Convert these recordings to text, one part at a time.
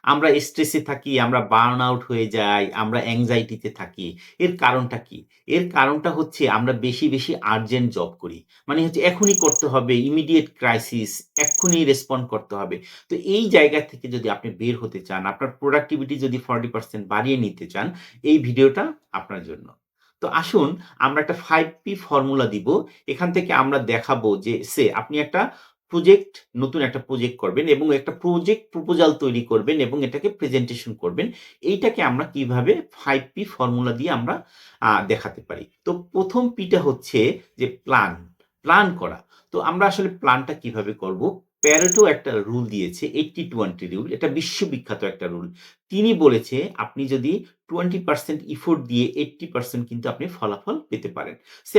আমরা স্ট্রেসে থাকি, আমরা বার্ন আউট হয়ে যাই, আমরা অ্যাংজাইটিতে থাকি। এর কারণটা কি? এর কারণটা হচ্ছে আমরা বেশি, বেশি আর্জেন্ট জব করি। মানে হচ্ছে এখনই করতে হবে, ইমিডিয়েট ক্রাইসিস, এক্ষুনি রেসপন্ড করতে হবে। তো এই জায়গা থেকে যদি আপনি বের হতে চান, আপনার প্রোডাক্টিভিটি যদি 40% বাড়িয়ে নিতে চান, এই ভিডিওটা আপনার জন্য। তো আসুন আমরা একটা 5P ফর্মুলা দিব। এখান থেকে আমরা দেখাবো যে আপনি একটা প্রজেক্ট, নতুন একটা প্রজেক্ট করবেন এবং একটা প্রজেক্ট প্রপোজাল তৈরি করবেন এবং এটাকে প্রেজেন্টেশন করবেন। এইটাকে আমরা কিভাবে 5P ফর্মুলা দিয়ে আমরা দেখাতে পারি। তো ১ম P টা হচ্ছে যে প্ল্যান, প্ল্যান করা। তো আমরা আসলে প্ল্যানটা কিভাবে করব? প্যারেটো একটা রুল দিয়েছে 80-20 রুল। এটা বিশ্ববিখ্যাত একটা রুল। তিনি বলেছে আপনি যদি 20% ইফোর্ট দিয়ে 80% কিন্তু আপনি ফলাফল পেতে পারেন।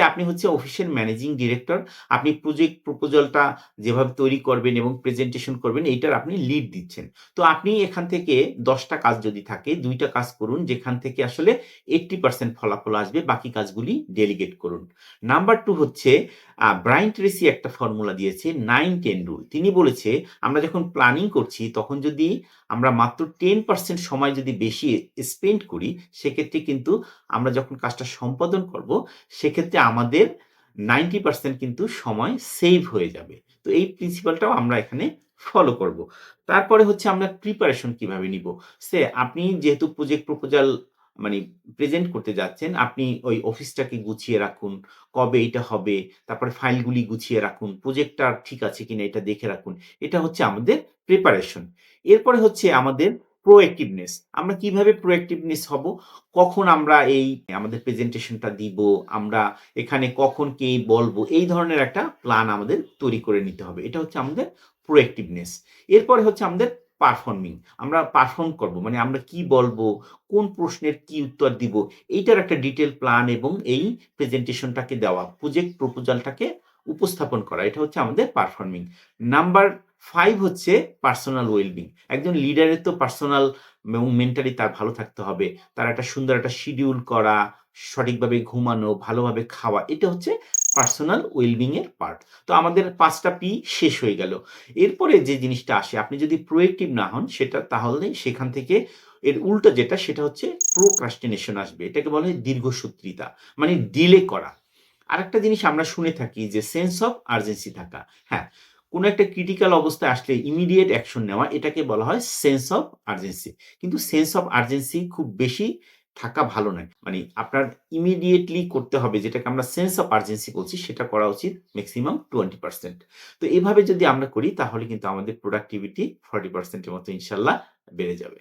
আপনি হচ্ছে অফিসের ম্যানেজিং ডিরেক্টর। আপনি প্রজেক্ট প্রপোজালটা যেভাবে তৈরি করবেন এবং প্রেজেন্টেশন করবেন এইটার আপনি লিড দিচ্ছেন। তো আপনি এখান থেকে ১০ টা কাজ যদি থাকে ২ টা কাজ করুন যেখান থেকে আসলে 80% ফলাফল আসবে। বাকি কাজগুলি ডেলিগেট করুন। নাম্বার 2 হচ্ছে ব্রায়ান ট্রেসি একটা ফর্মুলা দিয়েছে 9-10 রুল। তিনি বলেছে আমরা যখন প্ল্যানিং করছি তখন যদি আমরা মাত্র 10% সময় যদি বেশি স্পেন্ড করি, সেক্ষেত্রে কিন্তু আমরা যখন কাজটা সম্পাদন করব, সেক্ষেত্রে আমাদের 90% কিন্তু সময় সেভ হয়ে যাবে। তো এই প্রিন্সিপালটাও আমরা এখানে ফলো করব। তারপরে হচ্ছে আমরা প্রিপারেশন কিভাবে নিব? আপনি যেহেতু প্রজেক্ট প্রপোজাল মানে প্রেজেন্ট করতে যাচ্ছেন, আপনি ওই অফিসটাকে গুছিয়ে রাখুন। কবে এটা হবে, তারপরে ফাইলগুলি গুছিয়ে রাখুন। প্রজেক্টটা ঠিক আছে কিনা এটা দেখে রাখুন। এটা হচ্ছে আমাদের প্রিপারেশন। এরপরে হচ্ছে আমাদের প্রোঅ্যাক্টিভনেস। আমরা কিভাবে প্রোঅ্যাক্টিভনেস হব? কখন আমরা এই আমাদের প্রেজেন্টেশনটা দিব, আমরা এখানে কখন কি বলব, এই ধরনের একটা প্ল্যান আমাদের তৈরি করে নিতে হবে। এটা হচ্ছে আমাদের প্রোঅ্যাক্টিভনেস। এরপরে হচ্ছে আমাদের পারফর্মিং। আমরা পারফর্ম করব। মানে আমরা কি বলবো, কোন প্রশ্নের কি উত্তর দিব, এইটার একটা ডিটেইল প্ল্যান এবং এই প্রেজেন্টেশনটাকে দেওয়া, প্রজেক্ট প্রপোজালটাকে উপস্থাপন করা। এটা হচ্ছে আমাদের পারফর্মিং। নাম্বার 5 হচ্ছে পার্সোনাল ওয়েলবিং। একজন লিডারের তো পার্সোনাল এবং মেন্টালি তার ভালো থাকতে হবে। তার একটা সুন্দর একটা শিডিউল করা, সঠিকভাবে ঘুমানো, ভালোভাবে খাওয়া। এটা হচ্ছে পার্সোনাল ওয়েলবিং এর পার্ট। তো আমাদের ৫ টা পি শেষ হয়ে গেল। এরপরে যে জিনিসটা আসে, আপনি যদি প্রোঅ্যাক্টিভ না হন সেটা তাহলে সেখান থেকে এর উল্টা যেটা সেটা হচ্ছে প্রোক্রাস্টিনেশন আসবে। এটাকে বলা হয় দীর্ঘসূত্রিতা। মানে ডিলে করা। আরেকটা জিনিস আমরা শুনে থাকি যে সেন্স অফ আর্জেন্সি থাকা। হ্যাঁ, কোন একটা ক্রিটিক্যাল অবস্থায় আসলে ইমিডিয়েট অ্যাকশন নেওয়া এটাকে বলা হয় সেন্স অফ আর্জেন্সি। কিন্তু সেন্স অফ আর্জেন্সি খুব বেশি থাকা ভালো নয়। মানে আপনার ইমিডিয়েটলি করতে হবে যেটাকে আমরা সেন্স অফ আর্জেন্সি বলছি সেটা করা উচিত মেক্সিমাম 20%। তো এভাবে যদি আমরা করি তাহলে কিন্তু আমাদের প্রোডাক্টিভিটি 40% এর মতো ইনশাআল্লাহ বেড়ে যাবে।